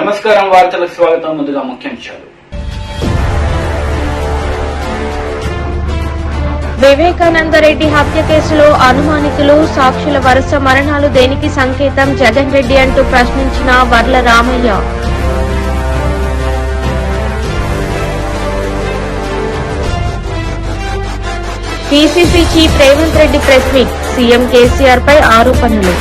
నమస్కారం, వార్తలకు స్వాగతం. ముందుగా ముఖ్యాంశాలు. వివేకానందరెడ్డి హత్య కేసులో అనుమానితులు, సాక్షుల వరుస మరణాలు దేనికి సంకేతం? జగన్ రెడ్డి అంటూ ప్రశ్నించిన Varla Ramaiah. PCC chief Revanth Reddy press meet, CM KCR పై ఆరోపణలు.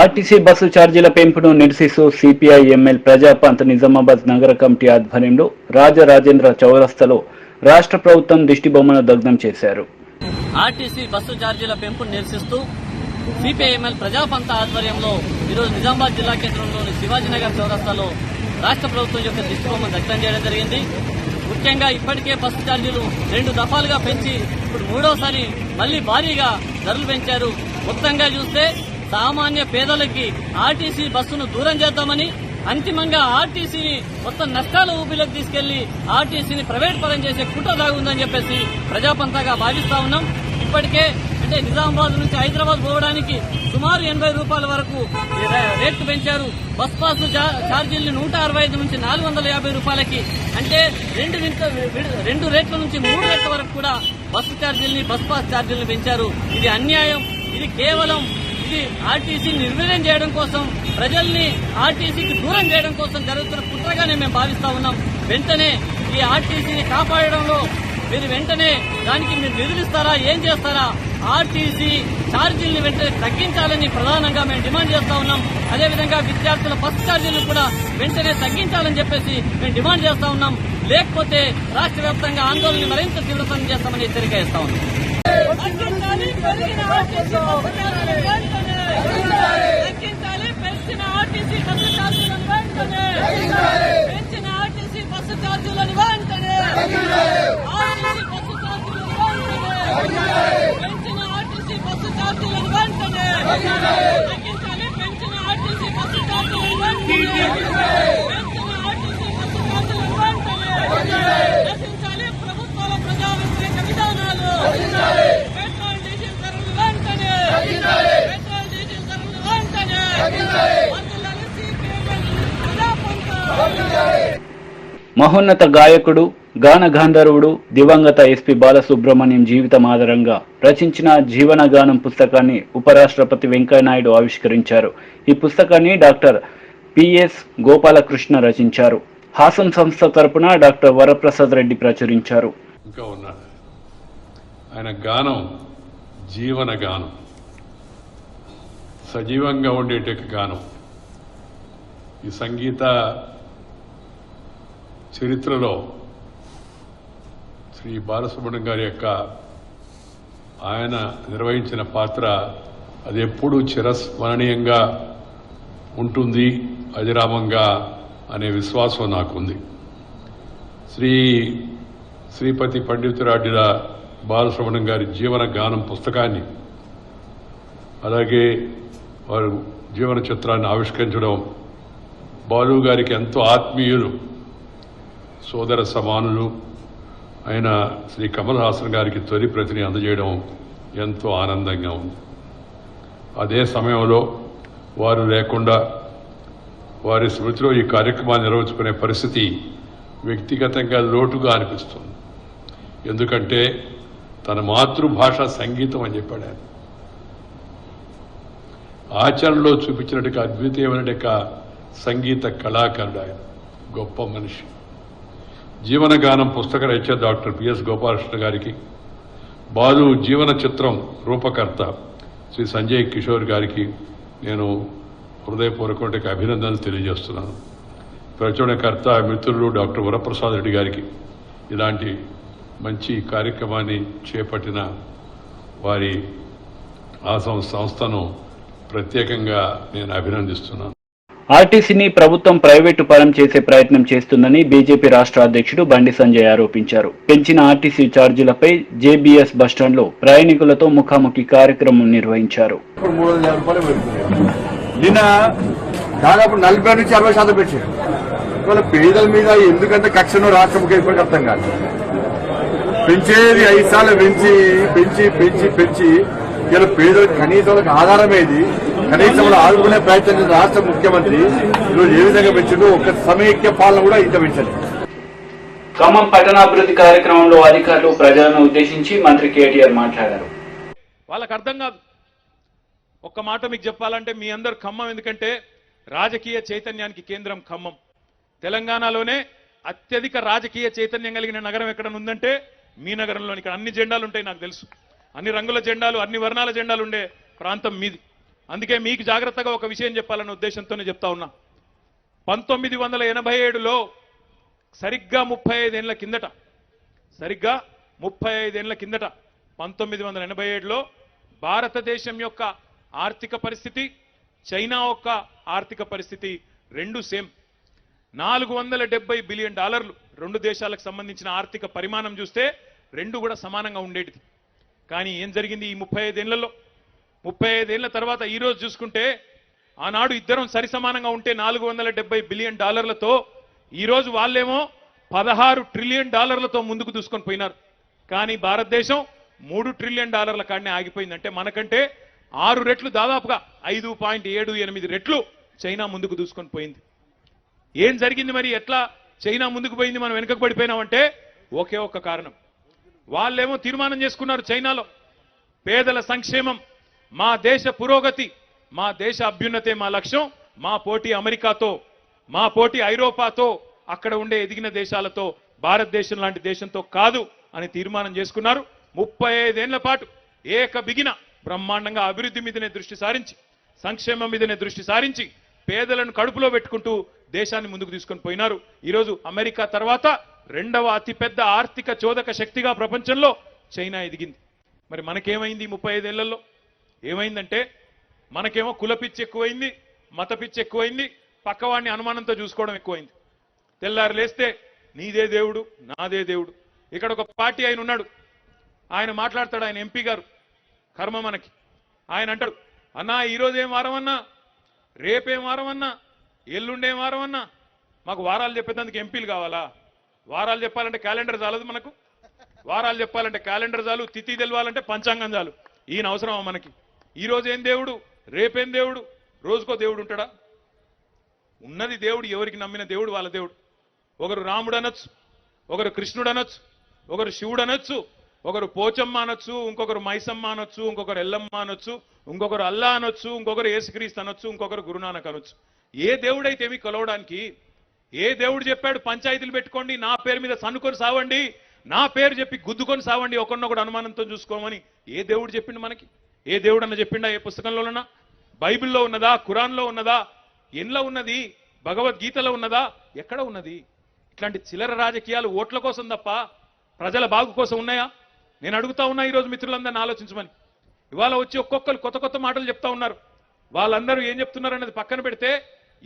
ఆర్టీసీ బస్సు ఛార్జీల పెంపును నిరసిస్తూ సిపిఐ ఎంఎల్ ప్రజాపంత్ నిజామాబాద్ నగర కమిటీ ఆధ్వర్యంలో రాజరాజేంద్ర చౌరస్తాలో రాష్ట్ర ప్రభుత్వం దిష్టిబొమ్మను దగ్ధం చేశారు. ఆర్టీసీ బస్సు ఛార్జీల పెంపును నిరసిస్తూ సిపిఐ ఎంఎల్ ప్రజాపంత్ ఆధ్వర్యంలో ఈరోజు నిజామాబాద్ జిల్లా కేంద్రంలోని శివాజీనగర్ చౌరస్తాలో రాష్ట్ర ప్రభుత్వం యొక్క దిష్టిబొమ్మను దగ్ధం చేయడం జరిగింది. ముఖ్యంగా ఇప్పటికే బస్సు ఛార్జీలు 2 దఫాలుగా పెంచి ఇప్పుడు 3వసారి మళ్లీ భారీగా ధరలు పెంచారు. మొత్తంగా చూస్తే సామాన్య పేదలకి ఆర్టీసీ బస్సును దూరం చేద్దామని, అంతిమంగా ఆర్టీసీని మొత్తం నష్టాల ఊపిలోకి తీసుకెళ్లి ఆర్టీసీని ప్రైవేట్ పరం చేసే కుట్ర దాగుందని చెప్పేసి ప్రజాపంతగా భావిస్తా ఉన్నాం. ఇప్పటికే అంటే నిజామాబాద్ నుంచి హైదరాబాద్ పోవడానికి సుమారు 80 రూపాయల వరకు రేట్లు పెంచారు. బస్ పాస్ ఛార్జీల్ని 165 నుంచి 450 రూపాయలకి, అంటే 2 రేట్ల నుంచి 3 రేట్ల వరకు కూడా బస్సు ఛార్జీల్ని, బస్ పాస్ ఛార్జీల్ని పెంచారు. ఇది అన్యాయం. ఇది కేవలం ఆర్టీసీని నిర్వీర్యం చేయడం కోసం, ప్రజల్ని ఆర్టీసీకి దూరం చేయడం కోసం జరుగుతున్న కుట్రగానే మేము భావిస్తా ఉన్నాం. వెంటనే ఈ ఆర్టీసీని కాపాడడంలో మీరు వెంటనే దానికి మీరు నిధులిస్తారా, ఏం చేస్తారా? ఆర్టీసీ ఛార్జీల్ని వెంటనే తగ్గించాలని ప్రధానంగా మేము డిమాండ్ చేస్తా ఉన్నాం. అదేవిధంగా విద్యార్థుల బస్ ఛార్జీలను కూడా వెంటనే తగ్గించాలని చెప్పేసి మేము డిమాండ్ చేస్తా ఉన్నాం. లేకపోతే రాష్ట్ర వ్యాప్తంగా ఆందోళన మరింత తీవ్రతరం చేస్తామని హెచ్చరిక ఇస్తా ఉన్నాం. ప్రభుత్వాల ప్రజా వ్యతిరేక విధానాలు, పెట్రోల్ డీజిల్ ధరలు వెంటనే, పెట్రోల్ డీజిల్ ధరలు వెంటనే. మహోన్నత గాయకుడు, గాన గాంధర్వుడు, దివంగత ఎస్పీ బాలసుబ్రహ్మణ్యం జీవితం ఆధారంగా రచించిన జీవనగానం పుస్తకాన్ని ఉపరాష్ట్రపతి వెంకయ్యనాయుడు ఆవిష్కరించారు. ఈ పుస్తకాన్ని డాక్టర్ పిఎస్ గోపాలకృష్ణ రచించారు. హాసం సంస్థ తరపున డాక్టర్ వరప్రసాద్ రెడ్డి ప్రచురించారు. ఇంకా ఉన్నాడు ఆయన గానం, జీవన గానం, సజీవంగా ఉండేట గానం. ఈ సంగీత చరిత్రలో శ్రీ బాలసుబ్రహ్మణ్యం గారి యొక్క ఆయన నిర్వహించిన పాత్ర అది ఎప్పుడూ చిరస్మరణీయంగా ఉంటుంది, అజరామంగా అనే విశ్వాసం నాకుంది. శ్రీపతి పండితురాడ్డిల బాలసుబ్రహ్మణ్యం గారి జీవన గానం పుస్తకాన్ని, అలాగే వారు జీవన చిత్రాన్ని ఆవిష్కరించడం, బాలు గారికి ఎంతో ఆత్మీయులు, సోదర సమానులు అయిన శ్రీ కమల్ హాసన్ గారికి తొలి ప్రతిని అందజేయడం ఎంతో ఆనందంగా ఉంది. అదే సమయంలో వారు లేకుండా వారి స్మృతిలో ఈ కార్యక్రమాన్ని నిర్వహించుకునే పరిస్థితి వ్యక్తిగతంగా లోటుగా అనిపిస్తుంది. ఎందుకంటే తన మాతృభాష సంగీతం అని చెప్పాడు ఆయన. ఆచరణలో చూపించినట్టుగా అద్వితీయమైన సంగీత కళాకారుడు ఆయన, గొప్ప మనిషి. జీవనగానం పుస్తక రచయిత డాక్టర్ పిఎస్ గోపాలకృష్ణ గారికి, బాలు జీవన చిత్రం రూపకర్త శ్రీ సంజయ్ కిషోర్ గారికి నేను హృదయపూర్వక అభినందనలు తెలియజేస్తున్నాను. ప్రచురణకర్త మిత్రులు డాక్టర్ వరప్రసాద్ రెడ్డి గారికి ఇలాంటి మంచి కార్యక్రమాన్ని చేపట్టిన వారి ఆ సంస్థను ప్రత్యేకంగా నేను అభినందిస్తున్నాను. ఆర్టీసీని ప్రభుత్వం ప్రైవేటు పరం చేసే ప్రయత్నం చేస్తుందని బీజేపీ రాష్ట్ర అధ్యక్షుడు బండి సంజయ్ ఆరోపించారు. పెంచిన ఆర్టీసీ ఛార్జీలపై జేబీఎస్ బస్టాండ్లో ప్రయాణికులతో ముఖాముఖి కార్యక్రమం నిర్వహించారు. నిన్న దాదాపు 40 నుంచి 60% పెట్టారు. ఇవాళ పేదల మీద ఎందుకంటే కక్షను రాష్ట్ర ముఖ్యమంత్రి అర్థం కాదు. పెంచేది 5 సార్లు పెంచి పెంచి పెంచి పెంచి ఇలా పేదలకు కనీసం ఆధారమేది కనీసం ఆదుకునే ప్రయత్నం చేసిన రాష్ట్ర ముఖ్యమంత్రి ఈరోజు ఏ విధంగా పెంచిందో ఒక సమైక్య పాలన కూడా ఇంత పెంచాలి. ఖమ్మం పట్టణాభివృద్ధి కార్యక్రమంలో అధికారులు ప్రజలను ఉద్దేశించి మంత్రి కేటీఆర్ మాట్లాడారు. వాళ్ళకి అర్థం కాదు. ఒక్క మాట మీకు చెప్పాలంటే మీ అందరు ఖమ్మం, ఎందుకంటే రాజకీయ చైతన్యానికి కేంద్రం ఖమ్మం. తెలంగాణలోనే అత్యధిక రాజకీయ చైతన్యం కలిగిన నగరం ఎక్కడ ఉందంటే మీ నగరంలోని. ఇక్కడ అన్ని జెండాలు ఉంటాయి, నాకు తెలుసు. అన్ని రంగుల జెండాలు, అన్ని వర్ణాల జెండాలు ఉండే ప్రాంతం మీది. అందుకే మీకు జాగ్రత్తగా ఒక విషయం చెప్పాలన్న ఉద్దేశంతోనే చెప్తా ఉన్నా. 1987లో సరిగ్గా 35 ఏళ్ల కిందట 1987లో భారతదేశం యొక్క ఆర్థిక పరిస్థితి, చైనా యొక్క ఆర్థిక పరిస్థితి రెండు సేమ్. $470 బిలియన్ రెండు దేశాలకు సంబంధించిన ఆర్థిక పరిమాణం చూస్తే రెండు కూడా సమానంగా ఉండేటిది. కానీ ఏం జరిగింది ఈ 35 ఏళ్లలో? 35 ఏళ్ల తర్వాత ఈ రోజు చూసుకుంటే ఆనాడు ఇద్దరం సరి సమానంగా ఉంటే $470 బిలియన్ ఈ రోజు వాళ్ళేమో $16 ట్రిలియన్ ముందుకు దూసుకొని పోయినారు. కానీ భారతదేశం $3 ట్రిలియన్ కాడనే ఆగిపోయింది. అంటే మనకంటే 6 రెట్లు, దాదాపుగా 5.78 రెట్లు చైనా ముందుకు దూసుకొని పోయింది. ఏం జరిగింది మరి? ఎట్లా చైనా ముందుకు పోయింది, మనం వెనుకకు పడిపోయినామంటే ఒకే ఒక్క కారణం. వాళ్ళేమో తీర్మానం చేసుకున్నారు చైనాలో, పేదల సంక్షేమం, మా దేశ పురోగతి, మా దేశ అభ్యున్నతే మా లక్ష్యం, మా పోటీ అమెరికాతో, మా పోటీ ఐరోపాతో, అక్కడ ఉండే ఎదిగిన దేశాలతో, భారతదేశం లాంటి దేశంతో కాదు అని తీర్మానం చేసుకున్నారు. 35 ఏళ్ల పాటు బిగిన బ్రహ్మాండంగా అభివృద్ధి మీదనే దృష్టి సారించి, సంక్షేమం మీదనే దృష్టి సారించి, పేదలను కడుపులో పెట్టుకుంటూ దేశాన్ని ముందుకు తీసుకొని పోయినారు. ఈరోజు అమెరికా తర్వాత రెండవ అతిపెద్ద ఆర్థిక చోదక శక్తిగా ప్రపంచంలో చైనా ఎదిగింది. మరి మనకేమైంది 35 ఏళ్లలో? ఏమైందంటే మనకేమో కుల పిచ్చి ఎక్కువైంది, మత పిచ్చి ఎక్కువైంది, పక్కవాడిని అనుమానంతో చూసుకోవడం ఎక్కువైంది. తెల్లారు లేస్తే నీదే దేవుడు, నాదే దేవుడు. ఇక్కడ ఒక పార్టీ ఆయన ఉన్నాడు, ఆయన మాట్లాడతాడు, ఆయన ఎంపీ గారు, కర్మ మనకి. ఆయన అంటాడు, అన్నా ఈరోజు ఏం వారం అన్నా, రేపేం వారం అన్నా, ఎల్లుండేం వారం అన్నా, మాకు వారాలు చెప్పేందుకు ఎంపీలు కావాలా? వారాలు చెప్పాలంటే క్యాలెండర్ చాలదు మనకు. వారాలు చెప్పాలంటే క్యాలెండర్ చాలు, తిథి తెలవాలంటే పంచాంగం చాలు. ఈయన అవసరమా మనకి? ఈ రోజు ఏం దేవుడు, రేపేం దేవుడు? రోజుకో దేవుడు ఉంటాడా? ఉన్నది దేవుడు, ఎవరికి నమ్మిన దేవుడు వాళ్ళ దేవుడు. ఒకరు రాముడు అనొచ్చు, ఒకరు కృష్ణుడు అనొచ్చు, ఒకరు శివుడు అనొచ్చు, ఒకరు పోచమ్మ అనొచ్చు, ఇంకొకరు మైసమ్మ అనొచ్చు, ఇంకొకరు ఎల్లమ్మ అనొచ్చు, ఇంకొకరు అల్లా అనొచ్చు, ఇంకొకరు యేసుక్రీస్తు అనొచ్చు, ఇంకొకరు గురునానక్ అనొచ్చు. ఏ దేవుడైతే మీ కొలవడానికి? ఏ దేవుడు చెప్పాడు పంచాయతీలు పెట్టుకోండి, నా పేరు మీద సన్నుకొని సావండి, నా పేరు చెప్పి గుద్దుకొని సావండి, ఒకరినొకడు అనుమానంతో చూసుకోమని ఏ దేవుడు చెప్పిండు మనకి? ఏ దేవుడు అన్న చెప్పిండా? ఏ పుస్తకంలోనన్నా? బైబిల్లో ఉన్నదా? ఖురాన్లో ఉన్నదా? ఎన్లో ఉన్నది? భగవద్గీతలో ఉన్నదా? ఎక్కడ ఉన్నది? ఇట్లాంటి చిల్లర రాజకీయాలు ఓట్ల కోసం తప్ప ప్రజల బాగు కోసం ఉన్నాయా? నేను అడుగుతా ఉన్నా ఈరోజు మిత్రులందరినీ ఆలోచించమని. ఇవాళ వచ్చి ఒక్కొక్కరు కొత్త కొత్త మాటలు చెప్తా ఉన్నారు. వాళ్ళందరూ ఏం చెప్తున్నారు అన్నది పక్కన పెడితే,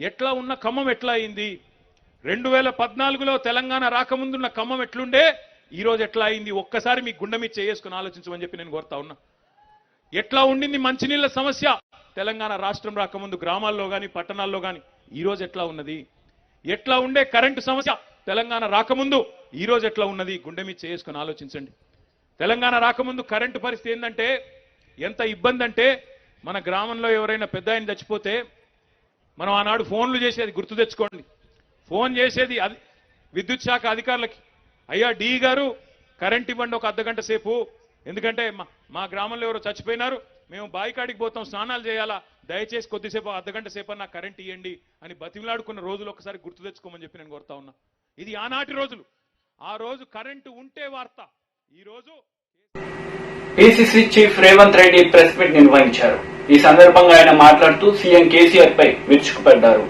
ఎట్లా ఉన్న ఖమ్మం ఎట్లా అయింది? 2014లో తెలంగాణ రాకముందున్న ఖమ్మం ఎట్లుండే, ఈ రోజు ఎట్లా అయింది? ఒక్కసారి మీ గుండె మీద చేసుకుని ఆలోచించమని చెప్పి నేను కోరుతా ఉన్నా. ఎట్లా ఉండింది మంచినీళ్ల సమస్య తెలంగాణ రాష్ట్రం రాకముందు, గ్రామాల్లో కానీ పట్టణాల్లో కానీ, ఈ రోజు ఎట్లా ఉన్నది? ఎట్లా ఉండే కరెంటు సమస్య తెలంగాణ రాకముందు, ఈ రోజు ఎట్లా ఉన్నది? గుండె మీద చేసుకుని ఆలోచించండి. తెలంగాణ రాకముందు కరెంటు పరిస్థితి ఏంటంటే, ఎంత ఇబ్బంది అంటే, మన గ్రామంలో ఎవరైనా పెద్ద ఆయన చచ్చిపోతే మనం ఆనాడు ఫోన్లు చేసేది, గుర్తు తెచ్చుకోండి. ఫోన్ చేసేది విద్యుత్ శాఖ అధికారులకి, అయ్యా డి గారు కరెంట్ ఇవ్వండి ఒక అర్ధగంట సేపు, ఎందుకంటే మా గ్రామంలో ఎవరో చచ్చిపోయినారు, మేము బాయికాడికి పోతాం, స్నానాలు చేయాలా, దయచేసి కొద్దిసేపు అర్ధగంట సేపు నాకు కరెంట్ ఇవ్వండి అని బతిమలాడుకున్న రోజులు ఒకసారి గుర్తు తెచ్చుకోమని చెప్పి నేను కోరుతా ఉన్నా. ఇది ఆనాటి రోజులు. ఆ రోజు కరెంటు ఉంటే వార్త. ఈ రోజు PCC chief Revanth Reddy press meet నిర్వహించారు. ఈ సందర్భంగా ఆయన మాట్లాడుతూ సీఎం కేసీఆర్ పై విరుచుకుపడ్డారు.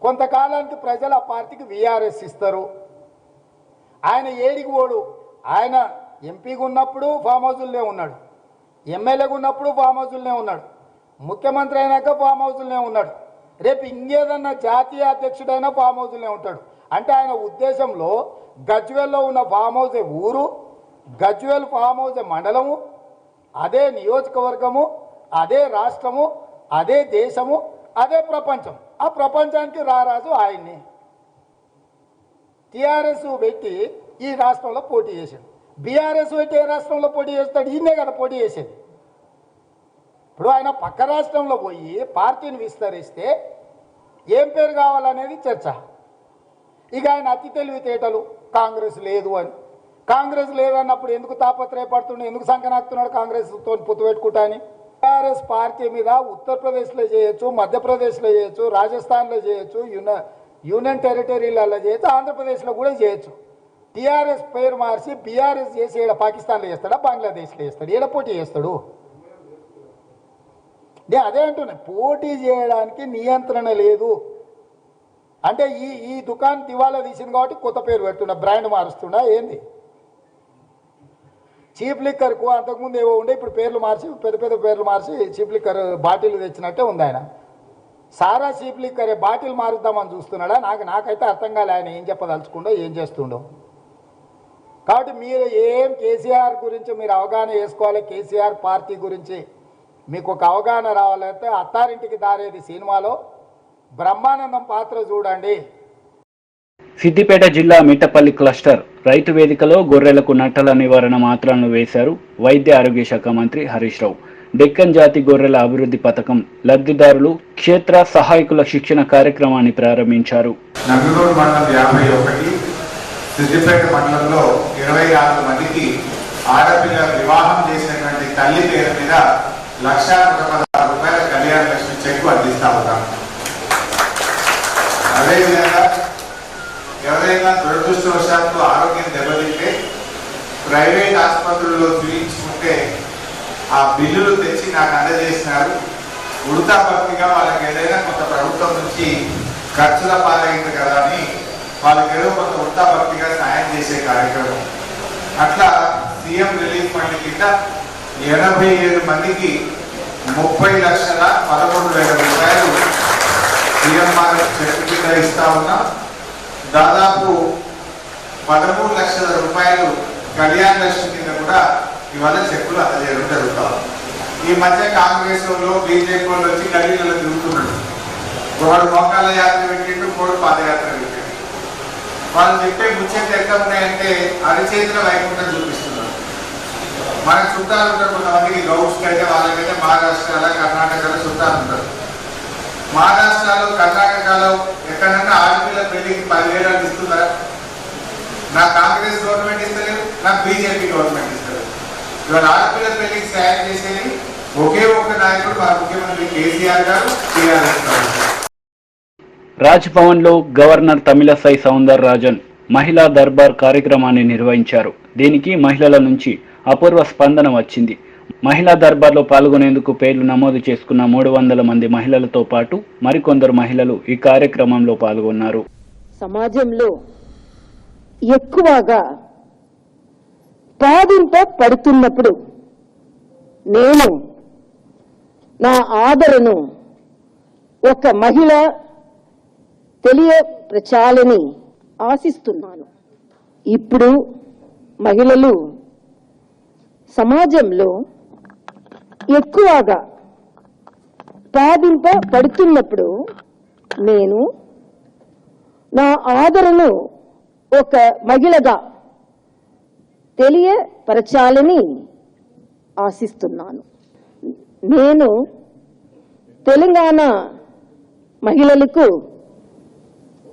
కొంతకాలానికి ప్రజలు ఆ పార్టీకి వీఆర్ఎస్ ఇస్తారు. ఆయన ఏడికి పోడు. ఆయన ఎంపీగా ఉన్నప్పుడు ఫామ్ హౌజుల్నే ఉన్నాడు, ఎమ్మెల్యేగా ఉన్నప్పుడు ఫామ్ హౌజుల్నే ఉన్నాడు, ముఖ్యమంత్రి అయినాక ఫామ్ హౌజుల్నే ఉన్నాడు, రేపు ఇంకేదన్నా జాతీయ అధ్యక్షుడైనా ఫామ్ హౌజుల్నే ఉంటాడు. అంటే ఆయన ఉద్దేశంలో గజ్వేల్లో ఉన్న ఫామ్ హౌజే ఊరు, గజ్వేల్ ఫామ్ హౌజే మండలము, అదే నియోజకవర్గము, అదే రాష్ట్రము, అదే దేశము, అదే ప్రపంచం. ఆ ప్రపంచానికి రారాజు ఆయన్ని. టీఆర్ఎస్ పెట్టి ఈ రాష్ట్రంలో పోటీ చేశాడు. బీఆర్ఎస్ పెట్టి ఏ రాష్ట్రంలో పోటీ చేస్తాడు? ఈయనే కదా పోటీ చేసేది. ఇప్పుడు ఆయన పక్క రాష్ట్రంలో పోయి పార్టీని విస్తరిస్తే ఏం పేరు కావాలనేది చర్చ. ఇక ఆయన అతి తెలివితేటలు కాంగ్రెస్ లేదు అని. కాంగ్రెస్ లేదన్నప్పుడు ఎందుకు తాపత్రయపడుతుండే, ఎందుకు సంకనాకుతున్నాడు కాంగ్రెస్తో పొత్తు పెట్టుకుంటా అని? టీఆర్ఎస్ పార్టీ మీద ఉత్తరప్రదేశ్లో చేయొచ్చు, మధ్యప్రదేశ్లో చేయొచ్చు, రాజస్థాన్లో చేయొచ్చు, యూనియన్ టెరిటరీలలో చేయొచ్చు, ఆంధ్రప్రదేశ్లో కూడా చేయొచ్చు. టీఆర్ఎస్ పేరు మార్చి బీఆర్ఎస్ చేసి ఈడ పాకిస్తాన్లో చేస్తాడా, బంగ్లాదేశ్లో చేస్తాడు, ఈడ పోటీ చేస్తాడు. నేను అదే అంటున్నా, పోటీ చేయడానికి నియంత్రణ లేదు. అంటే ఈ దుకాణం దివాలా తీసింది కాబట్టి కొత్త పేరు పెడుతున్నా, బ్రాండ్ మారుస్తున్నా ఏంది? చీప్ లిక్కర్కు అంతకుముందు ఏవో ఉండే, ఇప్పుడు పేర్లు మార్చి పెద్ద పెద్ద పేర్లు మార్చి చీప్ లిక్కర్ బాటిల్ తెచ్చినట్టే ఉంది ఆయన. సారా చీప్ లిక్కరే బాటిల్ మారుద్దామని చూస్తున్నాడా? నాకైతే అర్థం కాలే ఆయన ఏం చెప్పదలుచుకుండో, ఏం చేస్తుండో. కాబట్టి మీరు ఏం కేసీఆర్ గురించి మీరు అవగాహన చేసుకోవాలి. కేసీఆర్ పార్టీ గురించి మీకు ఒక అవగాహన రావాలంటే అత్తారింటికి దారేది సినిమాలో బ్రహ్మానందం పాత్ర చూడండి. సిద్దిపేట జిల్లా మిట్టపల్లి క్లస్టర్ రైతు వేదికలో గొర్రెలకు నట్టల నివారణ మాత్రలను వేశారు వైద్య ఆరోగ్య శాఖ మంత్రి హరీష్ రావు. డెక్కన్ జాతి గొర్రెల అభివృద్ధి పథకం లబ్ధిదారులు క్షేత్ర సహాయకుల శిక్షణ కార్యక్రమాన్ని ప్రారంభించారు. నంగనూరు మండలం 51, సిద్దిపేట మండలంలో 24 మందికి ఆడపిల్ల వివాహం చేసినటువంటి తల్లి పేరు మీద ₹1,16,000 కళ్యాణ లక్ష్మి చెక్ అందిస్తా ఉన్నాం. అదేవిధంగా ఎవరైనా దురదృష్టవశాత్తు ఆరోగ్యం దెబ్బతింటే ప్రైవేట్ ఆసుపత్రుల్లో చూయించుకుంటే ఆ బిల్లులు తెచ్చి నాకు అందజేసినారు. ఉడతా భక్తిగా వాళ్ళకి ఏదైనా కొంత ప్రభుత్వం నుంచి ఖర్చుల పాలైంది కదా అని వాళ్ళకి ఏదో కొంత ఉడతా భక్తిగా సాయం చేసే కార్యక్రమం. అట్లా సీఎం రిలీఫ్ ఫండ్ కింద 87 మందికి ₹30,11,000 సీఎంఆర్ చెక్ కింద ఇస్తా ఉన్నాం. దాదాపు ₹13 లక్షల కళ్యాణ లక్ష్మి కింద కూడా ఇవాళ చెక్కులు అందజేయడం జరుగుతాం. ఈ మధ్య కాంగ్రెస్ వాళ్ళు బీజేపీ వాళ్ళు వచ్చి గల్లీలలో తిరుగుతున్నాడు. వాడు మోకాళ్ళ యాత్ర పెట్టిండు, కోడు పాదయాత్ర పెట్టిండు. వాళ్ళు చెప్పే ముచ్చట్లు ఎక్కడ ఉన్నాయంటే అరిచేతుల వైకుంఠం చూపిస్తున్నారు. మనకు చుట్టాలు ఉంటారు కొంతమందికి, గౌడ్స్కి అయితే వాళ్ళకైతే మహారాష్ట్రలో కర్ణాటకలో చుట్టాలు ఉంటారు. మహారాష్ట్రలో కర్ణాటకలో ఎక్కడన్నా ఆడపిల్ల పెళ్లికి 10,000 ఇస్తున్నారా? నా కాంగ్రెస్ గవర్నమెంట్ ఇస్తలేదు, నా బీజేపీ గవర్నమెంట్ ఇస్తలేదు. ఇవాళ ఆడపిల్ల పెళ్లికి సాయం చేసేది ఒకే ఒక్క నాయకుడు, మన ముఖ్యమంత్రి కేసీఆర్ గారు, టీఆర్ఎస్ గారు. రాజ్భవన్ లో గవర్నర్ తమిళసై సౌందరరాజన్ మహిళా దర్బార్ కార్యక్రమాన్ని నిర్వహించారు. దీనికి మహిళల నుంచి అపూర్వ స్పందన వచ్చింది. మహిళా దర్బార్లో పాల్గొనేందుకు పేర్లు నమోదు చేసుకున్న 300 మంది మహిళలతో పాటు మరికొందరు మహిళలు ఈ కార్యక్రమంలో పాల్గొన్నారు. సమాజంలో ఎక్కువగా బాధింప పడుతున్నప్పుడు నేను నా ఆదరణను ఒక మహిళ తెలియపరచాలని ఆశిస్తున్నాను. ఇప్పుడు మహిళలు సమాజంలో ఎక్కువగా బాధింప పడుతున్నప్పుడు నేను నా ఆదరణను ఒక మహిళగా తెలియపరచాలని ఆశిస్తున్నాను. నేను తెలంగాణ మహిళలకు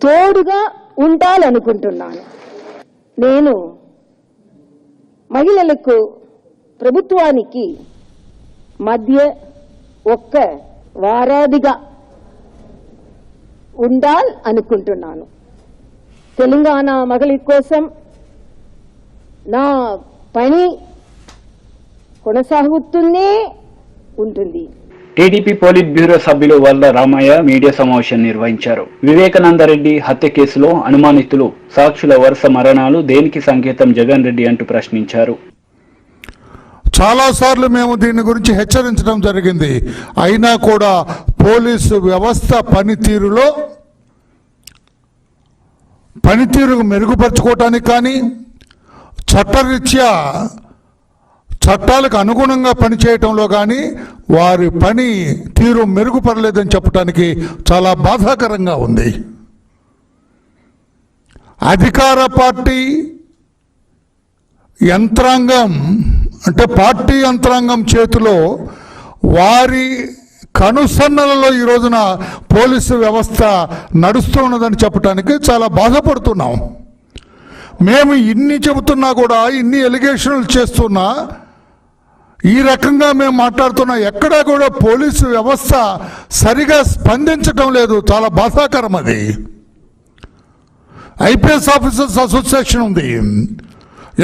తోడుగా ఉండాలనుకుంటున్నాను. నేను మహిళలకు ప్రభుత్వానికి మధ్య ఒక్క వారాదిగా ఉండాలనుకుంటున్నాను. తెలంగాణ మహిళల కోసం నా పని కొనసాగుతూనే ఉంటుంది. టీడీపీ పోలిట్ బ్యూరో సభ్యులు వల్ల రామయ్య మీడియా సమావేశం నిర్వహించారు. వివేకానందరెడ్డి హత్య కేసులో అనుమానితులు సాక్షుల వరుస మరణాలు దేనికి సంకేతం జగన్ రెడ్డి అంటూ ప్రశ్నించారు. చాలాసార్లు మేము దీని గురించి హెచ్చరించడం జరిగింది. అయినా కూడా పోలీసు వ్యవస్థ పనితీరు మెరుగుపరచుకోవటానికి కానీ చట్టరీత్యా చట్టాలకు అనుగుణంగా పనిచేయటంలో కానీ వారి పని తీరు మెరుగుపడలేదని చెప్పడానికి చాలా బాధాకరంగా ఉంది. అధికార పార్టీ యంత్రాంగం అంటే పార్టీ యంత్రాంగం చేతిలో వారి కనుసన్నలలో ఈ రోజున పోలీసు వ్యవస్థ నడుస్తున్నదని చెప్పడానికి చాలా బాధపడుతున్నాం. మేము ఇన్ని చెబుతున్నా కూడా, ఇన్ని ఎలిగేషన్లు చేస్తున్నా, ఈ రకంగా మేము మాట్లాడుతున్నా, ఎక్కడా కూడా పోలీసు వ్యవస్థ సరిగా స్పందించడం లేదు. చాలా బాధాకరం. అది ఐపీఎస్ ఆఫీసర్స్ అసోసియేషన్ ఉంది.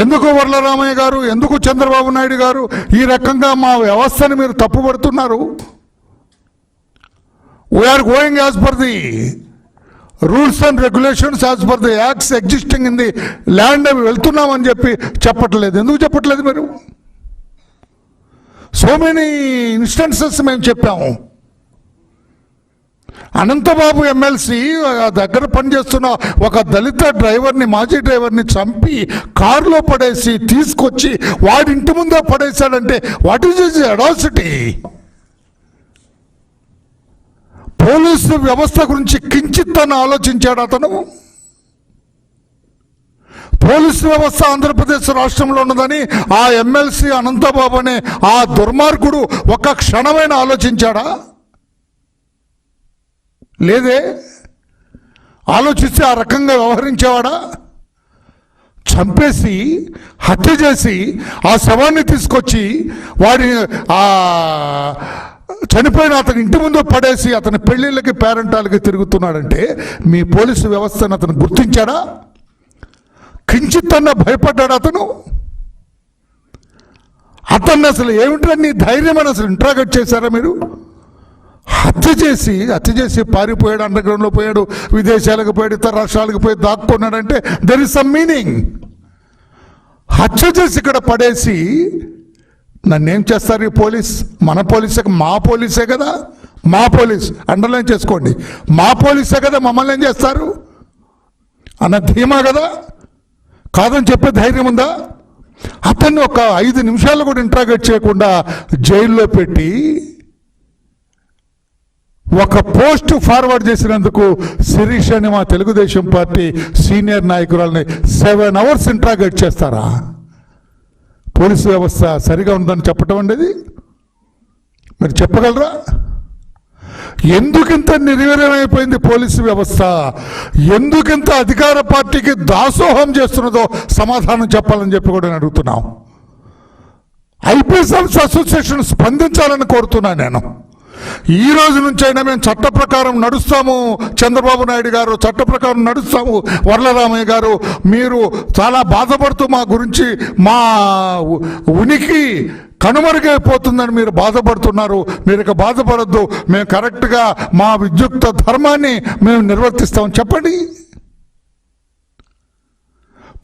ఎందుకు వర్లరామయ్య గారు, ఎందుకు చంద్రబాబు నాయుడు గారు ఈ రకంగా మా వ్యవస్థని మీరు తప్పుపడుతున్నారు? We are going as per the rules and regulations, as per the acts existing in the land అవి వెళ్తున్నామని చెప్పి చెప్పట్లేదు. ఎందుకు చెప్పట్లేదు మీరు? సో మెనీ ఇన్స్టెన్సెస్ మేము చెప్పాము. అనంతబాబు ఎమ్మెల్సీ దగ్గర పనిచేస్తున్న ఒక దళిత డ్రైవర్ని, మాజీ డ్రైవర్ని చంపి కారులో పడేసి తీసుకొచ్చి వాడి ఇంటి ముందే పడేశాడంటే what is this atrocity? Police వ్యవస్థ గురించి కించిత్ అని ఆలోచించాడు అతను. పోలీసు వ్యవస్థ ఆంధ్రప్రదేశ్ రాష్ట్రంలో ఉన్నదని ఆ ఎమ్మెల్సీ అనంతబాబు అనే ఆ దుర్మార్గుడు ఒక క్షణమైన ఆలోచించాడా? లేదే. ఆలోచిస్తే ఆ రకంగా వ్యవహరించేవాడా? చంపేసి హత్య చేసి ఆ శవాన్ని తీసుకొచ్చి వాడి చనిపోయిన అతని ఇంటి ముందు పడేసి అతని పెళ్లిళ్ళకి పేరెంటాలకి తిరుగుతున్నాడంటే మీ పోలీసు వ్యవస్థను అతను గుర్తించాడా? కించిత్తన్నా భయపడ్డాడు అతను? అతన్ని అసలు ఏమిటని నీ ధైర్యం అని అసలు ఇంట్రాగేట్ చేశారా మీరు? హత్య చేసి పారిపోయాడు, అండర్ గ్రౌండ్లో పోయాడు, విదేశాలకు పోయాడు, ఇతర రాష్ట్రాలకు పోయి దాక్కున్నాడంటే దెర్ ఇస్ సమ్ మీనింగ్. హత్య చేసి ఇక్కడ పడేసి నన్నేం చేస్తారు ఈ పోలీస్? మన పోలీసే, మా పోలీసే కదా, మా పోలీస్ అండర్లైన్ చేసుకోండి, మా పోలీసే కదా, మమ్మల్ని ఏం చేస్తారు అన్న ధీమా కదా? కాదని చెప్పే ధైర్యం ఉందా? అతన్ని ఒక 5 నిమిషాలు కూడా ఇంట్రాగేట్ చేయకుండా జైల్లో పెట్టి ఒక పోస్ట్ ఫార్వర్డ్ చేసినందుకు శిరీష్ అని మా తెలుగుదేశం పార్టీ సీనియర్ నాయకురాలని 7 hours ఇంట్రాగేట్ చేస్తారా? పోలీసు వ్యవస్థ సరిగా ఉందని చెప్పటం అనేది మీరు చెప్పగలరా? ఎందుకింత నిర్వీర్యమైపోయింది పోలీసు వ్యవస్థ? ఎందుకింత అధికార పార్టీకి దాసోహం చేస్తున్నదో సమాధానం చెప్పాలని చెప్పి కూడా నేను అడుగుతున్నాం. ఐపీఎస్ అసోసియేషన్ స్పందించాలని కోరుతున్నాను నేను. ఈ రోజు నుంచైనా మేము చట్ట ప్రకారం నడుస్తాము, చంద్రబాబు నాయుడు గారు చట్ట ప్రకారం నడుస్తాము, వర్లరామయ్య గారు మీరు చాలా బాధపడుతూ మా గురించి మా ఉనికి కనుమరుగైపోతుందని మీరు బాధపడుతున్నారు. మీరు ఇక బాధపడద్దు, మేము కరెక్ట్గా మా విద్యుక్త ధర్మాన్ని మేము నిర్వర్తిస్తామని చెప్పండి.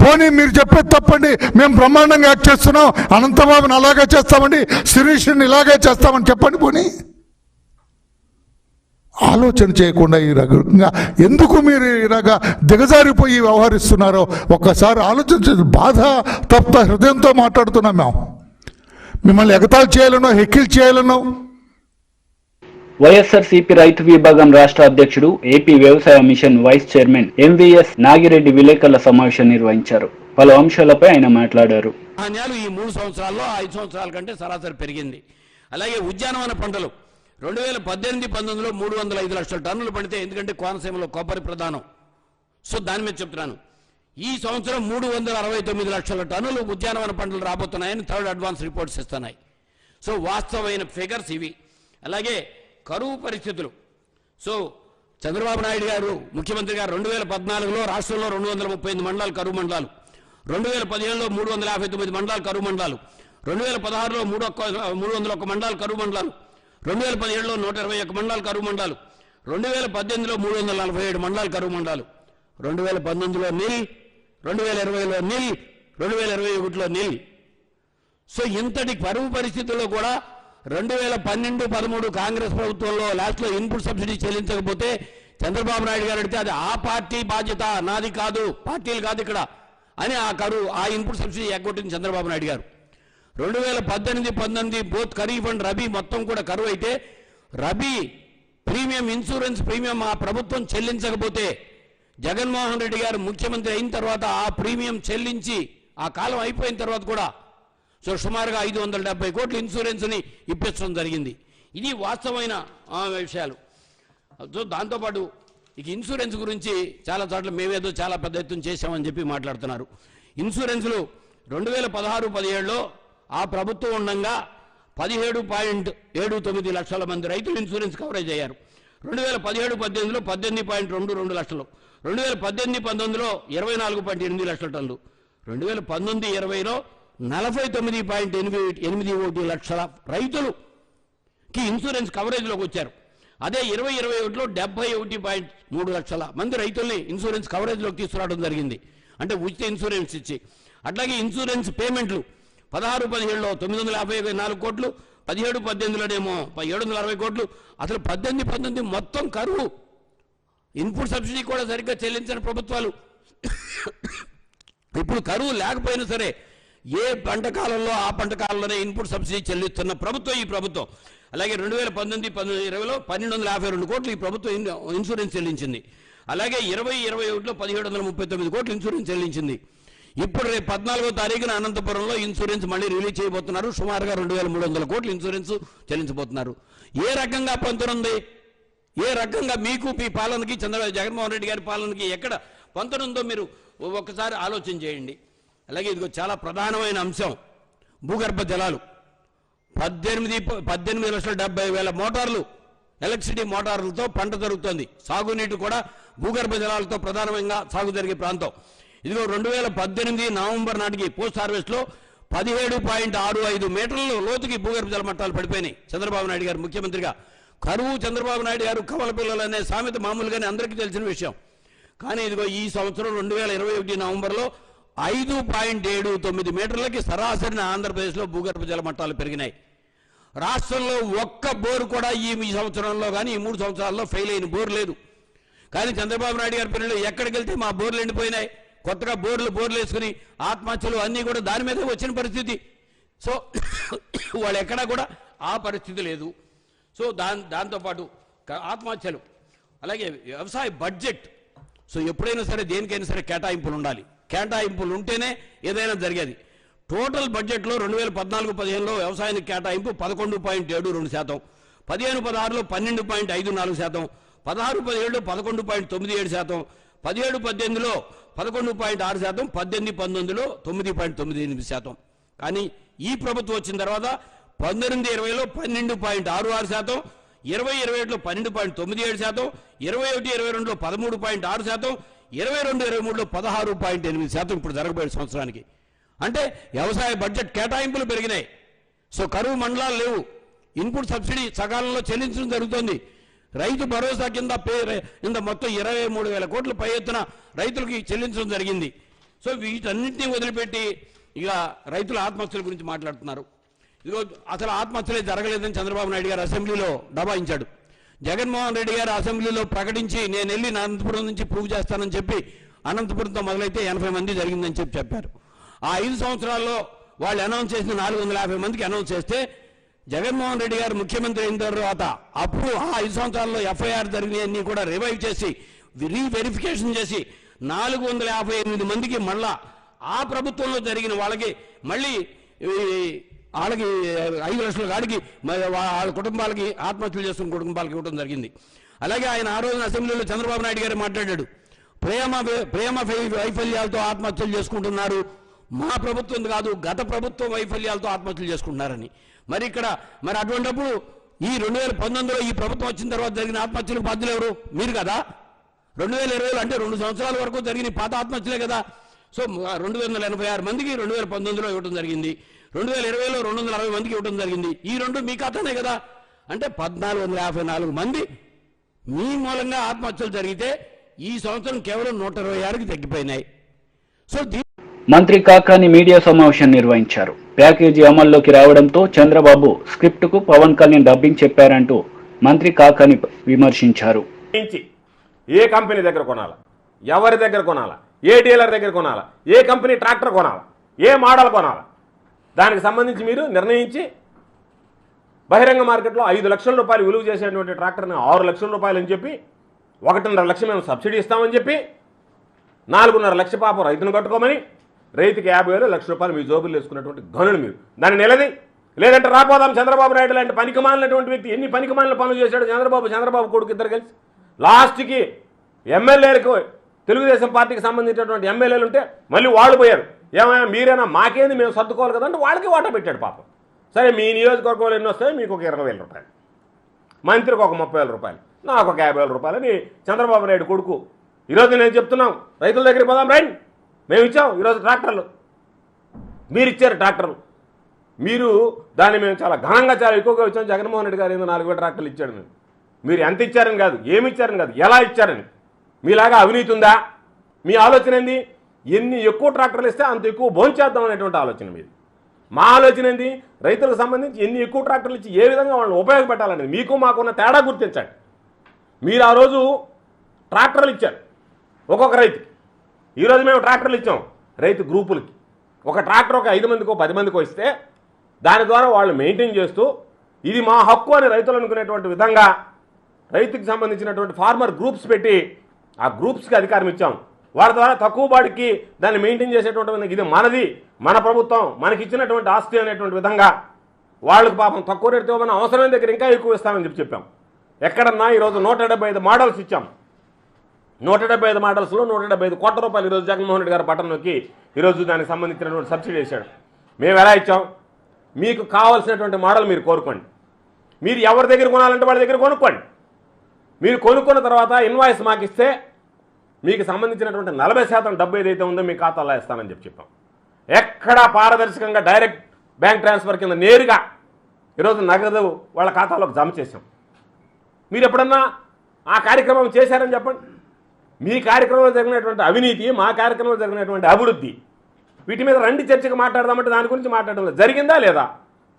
పోనీ మీరు చెప్పేది తప్పండి, మేము బ్రహ్మాండంగా యాక్ట్ చేస్తున్నాం, అనంతబాబుని అలాగే చేస్తామండి, శిరీష్ని ఇలాగే చేస్తామని చెప్పండి. పోనీ ఆలోచన చేయకుండా ఈ రకంగా ఎందుకు మీరు ఇలాగా దిగజారిపోయి వ్యవహరిస్తున్నారో ఒక్కసారి ఆలోచించ. బాధ తప్ప హృదయంతో మాట్లాడుతున్నాం. మేము మిమ్మల్ని ఎగతాళి చేయాలనో హెక్కిల్ చేయాలనో. వైఎస్ఆర్సీపీ రైతు విభాగం రాష్ట్ర అధ్యక్షుడు, ఏపీ వ్యవసాయ mission vice chairman MVS Nagireddy విలేకరుల సమావేశం నిర్వహించారు. పలు అంశాలపై ఆయన మాట్లాడారు. ధాన్యాలు ఈ 3 సంవత్సరాల్లో 5 సంవత్సరాల కంటే సరాసరి పెరిగింది. అలాగే ఉద్యానవన పంటలు 2018-19లో 305 లక్షల టన్నులు పండితే, ఎందుకంటే కోనసీమలో కొబ్బరి ప్రధానం, సో దాని మీద చెప్తున్నాను. ఈ సంవత్సరం 369 లక్షల టన్నులు ఉద్యానవన పంటలు రాబోతున్నాయని థర్డ్ అడ్వాన్స్ రిపోర్ట్స్ ఇస్తున్నాయి. సో వాస్తవమైన ఫిగర్స్ ఇవి. అలాగే కరువు పరిస్థితులు. సో చంద్రబాబు నాయుడు గారు ముఖ్యమంత్రి గారు 2014లో రాష్ట్రంలో 238 మండలాలు కరువు మండలాలు, 2017లో 359 మండలాలు కరువు మండలాలు, 2016లో 301 మండలాలు కరువు మండలాలు, 2017లో 121 మండలాలు కరువు మండలాలు, 2018లో 347 మండలాలు కరువు మండలాలు, 2019లో నిల్, 2020లో నిల్, 2021లో నిల్. సో ఇంతటి కరువు పరిస్థితుల్లో కూడా 2012-13 కాంగ్రెస్ ప్రభుత్వంలో లాస్ట్లో ఇన్పుట్ సబ్సిడీ చెల్లించకపోతే చంద్రబాబు నాయుడు గారు అడిగితే అది ఆ పార్టీ బాధ్యత, నాది కాదు, పార్టీలు కాదు ఇక్కడ అని ఆ ఇన్పుట్ సబ్సిడీ ఎగ్గొట్టింది చంద్రబాబు నాయుడు గారు. 2018-19 బోత్ ఖరీఫ్ అండ్ రబీ మొత్తం కూడా కరువు అయితే రబీ ప్రీమియం, ఇన్సూరెన్స్ ప్రీమియం ఆ ప్రభుత్వం చెల్లించకపోతే జగన్మోహన్ రెడ్డి గారు ముఖ్యమంత్రి అయిన తర్వాత ఆ ప్రీమియం చెల్లించి ఆ కాలం అయిపోయిన తర్వాత కూడా సో సుమారుగా 570 కోట్ల ఇన్సూరెన్స్ని ఇప్పించడం జరిగింది. ఇది వాస్తవమైన విషయాలు. సో దాంతోపాటు ఇక ఇన్సూరెన్స్ గురించి చాలా చోట్ల మేమేదో చాలా పెద్ద ఎత్తున చేశామని చెప్పి మాట్లాడుతున్నారు. ఇన్సూరెన్స్లు 2016-17లో ఆ ప్రభుత్వం ఉండగా 17.79 లక్షల మంది రైతులు ఇన్సూరెన్స్ కవరేజ్ అయ్యారు. 2017-18లో 18.22 లక్షలు, 2018-19లో 24.8 లక్షల టన్నులు, 2019-20లో 49.81 లక్షల రైతులుకి ఇన్సూరెన్స్ కవరేజ్లోకి వచ్చారు. అదే 2021లో 71.3 లక్షల మంది రైతుల్ని ఇన్సూరెన్స్ కవరేజ్లోకి తీసుకురావడం జరిగింది. అంటే ఉచిత ఇన్సూరెన్స్ ఇచ్చి. అట్లాగే ఇన్సూరెన్స్ పేమెంట్లు 16-17లో 954 కోట్లు, 17-18లోనేమో 760 కోట్లు. అసలు 18-19 మొత్తం కరువు, ఇన్పుట్ సబ్సిడీ కూడా సరిగ్గా చెల్లించని ప్రభుత్వాలు. ఇప్పుడు కరువు లేకపోయినా సరే ఏ పంట కాలంలో ఆ పంట కాలంలోనే ఇన్పుట్ సబ్సిడీ చెల్లిస్తున్న ప్రభుత్వం ఈ ప్రభుత్వం. అలాగే 2019-20లో 1252 కోట్లు ఈ ప్రభుత్వం ఇన్సూరెన్స్ చెల్లించింది. అలాగే 2021లో 1739 కోట్లు ఇన్సూరెన్స్ చెల్లించింది. ఇప్పుడు రేపు 14వ తారీఖున అనంతపురంలో ఇన్సూరెన్స్ మళ్ళీ రిలీజ్ చేయబోతున్నారు. సుమారుగా 2300 కోట్లు ఇన్సూరెన్స్ చెల్లించబోతున్నారు. ఏ రకంగా పొంతనుంది? ఏ రకంగా మీకు మీ పాలనకి జగన్మోహన్ రెడ్డి గారి పాలనకి ఎక్కడ పొంతనుందో మీరు ఒక్కసారి ఆలోచన చేయండి. అలాగే ఇదిగో చాలా ప్రధానమైన అంశం భూగర్భ జలాలు. 18,70,000 మోటార్లు, ఎలక్ట్రిసిటీ మోటార్లతో పంట జరుగుతుంది. సాగునీటి కూడా భూగర్భ జలాలతో ప్రధానంగా సాగు జరిగే ప్రాంతం. ఇదిగో 2018 నవంబర్ నాటికి పోస్ట్ హార్వెస్ట్లో 17.65 మీటర్ల లోతుకి భూగర్భ జల మట్టాలు పడిపోయినాయి. చంద్రబాబు నాయుడు గారు ముఖ్యమంత్రిగా. కరువు చంద్రబాబు నాయుడు గారు కవల పిల్లలు అనే సామెత మామూలుగానే అందరికీ తెలిసిన విషయం. కానీ ఇదిగో ఈ సంవత్సరం 2021 నవంబర్లో 5.79 మీటర్లకి సరాసరిన ఆంధ్రప్రదేశ్లో భూగర్భ జల మట్టాలు పెరిగినాయి. రాష్ట్రంలో ఒక్క బోరు కూడా ఈ సంవత్సరంలో కానీ ఈ 3 సంవత్సరాల్లో ఫెయిల్ అయిన బోరు లేదు. కానీ చంద్రబాబు నాయుడు గారి పిల్లలు ఎక్కడికి వెళ్తే మా బోర్లు ఎండిపోయినాయి, కొత్తగా బోర్లు వేసుకుని ఆత్మహత్యలు అన్నీ కూడా దాని మీదే వచ్చిన పరిస్థితి. సో వాళ్ళు ఎక్కడా కూడా ఆ పరిస్థితి లేదు. సో దాంతోపాటు ఆత్మహత్యలు, అలాగే వ్యవసాయ బడ్జెట్. సో ఎప్పుడైనా సరే దేనికైనా సరే కేటాయింపులు ఉండాలి. కేటాయింపులు ఉంటేనే ఏదైనా జరిగేది. టోటల్ బడ్జెట్లో 2014-15లో వ్యవసాయానికి కేటాయింపు 11.72%, 15-16లో 12.54%, 16-17లో 11.97%, 17-18లో 11.6%, 18-19లో 9.98%. కానీ ఈ ప్రభుత్వం వచ్చిన తర్వాత 19-20లో 12.66%, 20-21లో 12.97%, 21-22లో 13.6%, 22-23లో 16.8% ఇప్పుడు జరగబోయే సంవత్సరానికి. అంటే వ్యవసాయ బడ్జెట్ కేటాయింపులు పెరిగినాయి. సో కరువు మండలాలు లేవు. ఇన్పుట్ సబ్సిడీ సకాలంలో చెల్లించడం జరుగుతుంది. రైతు భరోసా కింద మొత్తం 23,000 కోట్ల పై ఎత్తున రైతులకి చెల్లించడం జరిగింది. సో వీటన్నింటినీ వదిలిపెట్టి ఇక రైతుల ఆత్మహత్యల గురించి మాట్లాడుతున్నారు. ఇదిగో అసలు ఆత్మహత్యలే జరగలేదని చంద్రబాబు నాయుడు గారు అసెంబ్లీలో దబాయించాడు. జగన్మోహన్ రెడ్డి గారు అసెంబ్లీలో ప్రకటించి నేను వెళ్ళి అనంతపురం నుంచి ప్రూవ్ చేస్తానని చెప్పి అనంతపురంతో మొదలైతే 80 మంది జరిగిందని చెప్పారు. ఆ 5 సంవత్సరాల్లో వాళ్ళు అనౌన్స్ చేసిన 450 మందికి అనౌన్స్ చేస్తే జగన్మోహన్ రెడ్డి గారు ముఖ్యమంత్రి అయిన తర్వాత అప్పుడు ఆ 5 సంవత్సరాల్లో ఎఫ్ఐఆర్ జరిగినవన్నీ కూడా రివైవ్ చేసి రీవెరిఫికేషన్ చేసి 458 మందికి మళ్ళా ఆ ప్రభుత్వంలో జరిగిన వాళ్ళకి మళ్ళీ వాళ్ళకి 5 లక్షల కాడికి వాళ్ళ కుటుంబాలకి ఆత్మహత్యలు చేస్తున్న కుటుంబాలకి ఇవ్వడం జరిగింది. అలాగే ఆయన ఆ రోజున అసెంబ్లీలో చంద్రబాబు నాయుడు గారు మాట్లాడాడు, ప్రేమ వైఫల్యాలతో ఆత్మహత్యలు చేసుకుంటున్నారు, మా ప్రభుత్వం కాదు గత ప్రభుత్వం వైఫల్యాలతో ఆత్మహత్యలు చేసుకుంటున్నారని. మరి ఇక్కడ మరి అటువంటిప్పుడు ఈ 2019లో ఈ ప్రభుత్వం వచ్చిన తర్వాత జరిగిన ఆత్మహత్యలకు బాధ్యులు ఎవరు? మీరు కదా. 2020లో అంటే 2 సంవత్సరాల వరకు జరిగిన పాత ఆత్మహత్యలే కదా. సో 286 మందికి 2019లో ఇవ్వడం జరిగింది, 2020లో 260 మందికి ఇవ్వడం జరిగింది. ఈ రెండు మీ ఖాతానే కదా. అంటే 1454 మంది మీ మూలంగా ఆత్మహత్యలు జరిగితే ఈ సంవత్సరం కేవలం 126కి తగ్గిపోయినాయి. సో మంత్రి కాకాని మీడియా సమావేశం నిర్వహించారు. ప్యాకేజీ అమల్లోకి రావడంతో చంద్రబాబు స్క్రిప్ట్ కు పవన్ కళ్యాణ్ డబ్బింగ్ చెప్పారంటూ మంత్రి కాకాని విమర్శించారు. ఏ కంపెనీ దగ్గర కొనాలా, ఎవరి దగ్గర కొనాలా, ఏ డీలర్ దగ్గర కొనాలా, ఏ కంపెనీ ట్రాక్టర్ కొనాలా, ఏ మోడల్ కొనాలా, దానికి సంబంధించి మీరు నిర్ణయించి బహిరంగ మార్కెట్లో 5 లక్షల రూపాయలు విలువ చేసేటువంటి ట్రాక్టర్ని 6 లక్షల రూపాయలు అని చెప్పి 1.5 లక్షలు మేము సబ్సిడీ ఇస్తామని చెప్పి 4.5 లక్ష పాపం రైతును కట్టుకోమని రైతుకి 50,000 లక్ష రూపాయలు మీ జోబులు వేసుకున్నటువంటి గనులు మీరు. దాన్ని నిలది, లేదంటే రాపోదాం చంద్రబాబు నాయుడు లాంటి పనికిమాలినటువంటి వ్యక్తి ఎన్ని పనికిమాలిన పనులు చేశాడు చంద్రబాబు కొడుకు ఇద్దరు కలిసి. లాస్ట్కి ఎమ్మెల్యేలకు తెలుగుదేశం పార్టీకి సంబంధించినటువంటి ఎమ్మెల్యేలు ఉంటే మళ్ళీ వాళ్ళు పోయారు. ఏమైనా మీరైనా మాకేంది మేము సర్దుకోవాలి కదంటే వాళ్ళకి వాటా పెట్టాడు పాపం. సరే మీ నియోజకవర్గంలో ఎన్ని వస్తాయి, మీకు ఒక 20,000 రూపాయలు, మంత్రికి ఒక 30,000 రూపాయలు, నాకు ఒక 50,000 రూపాయలు అని చంద్రబాబు నాయుడు కొడుకు. ఈరోజు నేను చెప్తున్నాం, రైతుల దగ్గరికి పోదాం రండి, మేము ఇచ్చాం ఈరోజు ట్రాక్టర్లు, మీరు ఇచ్చారు ట్రాక్టర్లు, మీరు దాన్ని మేము చాలా ఘనంగా చాలా ఎక్కువగా ఇచ్చాం. జగన్మోహన్ రెడ్డి గారు 4,000 ట్రాక్టర్లు ఇచ్చాడు. మీరు ఎంత ఇచ్చారని కాదు, ఏమి ఇచ్చారని కాదు, ఎలా ఇచ్చారని. మీలాగా అవినీతి ఉందా? మీ ఆలోచన ఏంది? ఎన్ని ఎక్కువ ట్రాక్టర్లు ఇస్తే అంత ఎక్కువ భోంచేద్దాం అనేటువంటి ఆలోచన మీది. మా ఆలోచన ఏంది? రైతులకు సంబంధించి ఎన్ని ఎక్కువ ట్రాక్టర్లు ఇచ్చి ఏ విధంగా వాళ్ళని ఉపయోగపెట్టాలనేది. మీకు మాకున్న తేడా గుర్తించండి. మీరు ఆ రోజు ట్రాక్టర్లు ఇచ్చారు ఒక్కొక్క రైతుకి, ఈరోజు మేము ట్రాక్టర్లు ఇచ్చాం రైతు గ్రూపులకి. ఒక ట్రాక్టర్ ఒక 5 మందికో 10 మందికో ఇస్తే దాని ద్వారా వాళ్ళు మెయింటైన్ చేస్తూ ఇది మా హక్కు అని రైతులు అనుకునేటువంటి విధంగా రైతుకి సంబంధించినటువంటి ఫార్మర్ గ్రూప్స్ పెట్టి ఆ గ్రూప్స్కి అధికారం ఇచ్చాం. వారి ద్వారా తక్కువ బాడికి దాన్ని మెయింటైన్ చేసేటువంటి ఇది మనది, మన ప్రభుత్వం మనకి ఇచ్చినటువంటి ఆస్తి అనేటువంటి విధంగా వాళ్ళకి పాపం తక్కువ రేటుతో మన అవసరమైన దగ్గర ఇంకా ఎక్కువ ఇస్తామని చెప్పాం. ఎక్కడన్నా ఈరోజు 175 మోడల్స్ ఇచ్చాం. 175 మోడల్స్లో 175 కోట్ల రూపాయలు ఈరోజు జగన్మోహన్ రెడ్డి గారు బటన్ నొక్కి ఈరోజు దానికి సంబంధించినటువంటి సబ్సిడీ వేశాడు. మేము ఎలా ఇచ్చాం? మీకు కావాల్సినటువంటి మోడల్ మీరు కోరుకోండి, మీరు ఎవరి దగ్గర కొనాలంటే వాళ్ళ దగ్గర కొనుక్కోండి. మీరు కొనుక్కున్న తర్వాత ఇన్వాయిస్ మాకు ఇస్తే మీకు సంబంధించినటువంటి 40% డబ్బు ఏదైతే ఉందో మీ ఖాతాలో ఇస్తానని చెప్పాం. ఎక్కడా పారదర్శకంగా డైరెక్ట్ బ్యాంక్ ట్రాన్స్ఫర్ కింద నేరుగా ఈరోజు నగదు వాళ్ళ ఖాతాలోకి జమ చేశాం. మీరు ఎప్పుడన్నా ఆ కార్యక్రమం చేశారని చెప్పండి. మీ కార్యక్రమంలో జరిగినటువంటి అవినీతి, మా కార్యక్రమంలో జరిగినటువంటి అభివృద్ధి, వీటి మీద రండి చర్చకు మాట్లాడదామంటే దాని గురించి మాట్లాడడం జరిగిందా లేదా?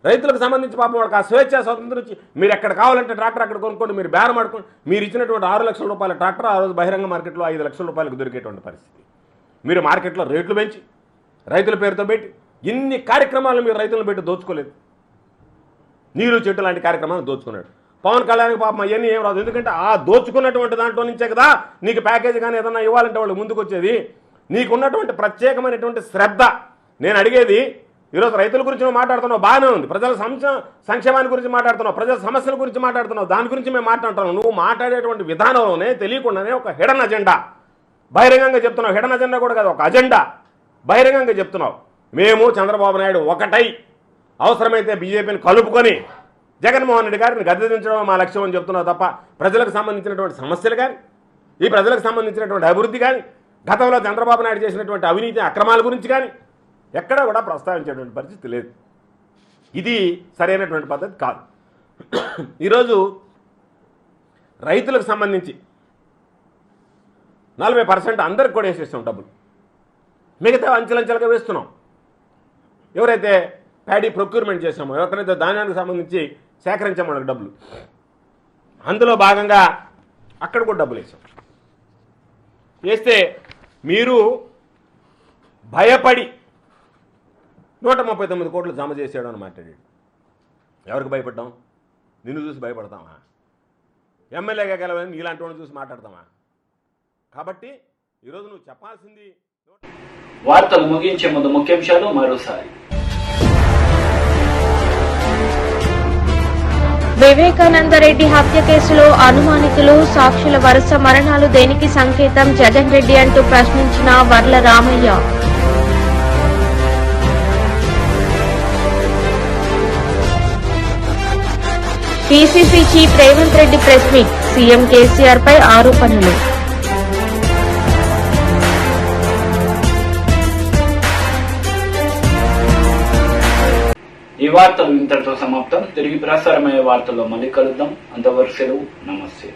రైతులకు సంబంధించి పాపం వాళ్ళకి ఆ స్వేచ్ఛ స్వతంత్రం ఇచ్చి మీరు ఎక్కడ కావాలంటే ట్రాక్టర్ అక్కడ కొనుక్కోండి, మీరు బేరం ఆడుకోండి. మీరు ఇచ్చినటువంటి 6 లక్షల రూపాయల ట్రాక్టర్ ఆ రోజు బహిరంగ మార్కెట్లో 5 లక్షల రూపాయలకు దొరికేటువంటి పరిస్థితి. మీరు మార్కెట్లో రేట్లు పెంచి రైతుల పేరుతో పెట్టి ఇన్ని కార్యక్రమాలు మీరు రైతులను పెట్టి దోచుకోలేదు. నీరు చెట్టు లాంటి కార్యక్రమాలు దోచుకున్నాడు. పవన్ కళ్యాణ్కి పాపం అవన్నీ ఏం రాదు, ఎందుకంటే ఆ దోచుకున్నటువంటి దాంట్లో నుంచే కదా నీకు ప్యాకేజ్ కానీ ఏదన్నా ఇవ్వాలంటే వాళ్ళు ముందుకు వచ్చేది. నీకున్నటువంటి ప్రత్యేకమైనటువంటి శ్రద్ధ. నేను అడిగేది, ఈరోజు రైతుల గురించి నువ్వు మాట్లాడుతున్నావు, బాగానే ఉంది. ప్రజల సంక్షేమాన్ని గురించి మాట్లాడుతున్నావు, ప్రజల సమస్యల గురించి మాట్లాడుతున్నావు, దాని గురించి మేము మాట్లాడుతున్నాం. నువ్వు మాట్లాడేటువంటి విధానంలోనే తెలియకుండానే ఒక హిడెన్ అజెండా బహిరంగంగా చెప్తున్నావు. హిడెన్ అజెండా కూడా కాదు, ఒక అజెండా బహిరంగంగా చెప్తున్నావు. మేము చంద్రబాబు నాయుడు ఒకటై అవసరమైతే బీజేపీని కలుపుకొని జగన్మోహన్ రెడ్డి గారిని గద్దెదించడం మా లక్ష్యం అని చెప్తున్నావు తప్ప ప్రజలకు సంబంధించినటువంటి సమస్యలు కానీ, ఈ ప్రజలకు సంబంధించినటువంటి అభివృద్ధి కానీ, గతంలో చంద్రబాబు నాయుడు చేసినటువంటి అవినీతి అక్రమాల గురించి కానీ ఎక్కడా కూడా ప్రస్తావించేటువంటి పరిస్థితి లేదు. ఇది సరైనటువంటి పద్ధతి కాదు. ఈరోజు రైతులకు సంబంధించి 40% అందరికి కూడా వేసేస్తాం డబ్బులు, మిగతా అంచెలంచెలుగా వేస్తున్నాం. ఎవరైతే ప్యాడీ ప్రొక్యూర్మెంట్ చేసామో, ఎవరికైతే ధాన్యానికి సంబంధించి సేకరించాం వాళ్ళకి డబ్బులు, అందులో భాగంగా అక్కడ కూడా డబ్బులు వేసాం. వేస్తే మీరు భయపడి 139 కోట్లు జమ చేసాడు అని మాట్లాడాడు. ఎవరికి భయపడ్డాం? నిన్ను చూసి భయపడతామా? ఎమ్మెల్యేగా గెలవని ఇలాంటి వాళ్ళని చూసి మాట్లాడతామా? కాబట్టి ఈరోజు నువ్వు చెప్పాల్సింది. వార్తలు ముగించే ముందు ముఖ్యాంశాలు మరోసారి. వివేకానందరెడ్డి హత్య కేసులో అనుమానితులు, సాక్షుల వరుస మరణాలు దేనికి సంకేతం? జగన్ రెడ్డి అంటూ ప్రశ్నించిన Varla Ramaiah. PCC chief Revanth Reddy press meet, CM KCR పై ఆరోపణలు. ఈ వార్తలు ఇంతటితో సమాప్తం. తిరిగి ప్రసారమయ్యే వార్తల్లో మళ్ళీ కలుద్దాం. అంతవరకు సెలవు. నమస్తే.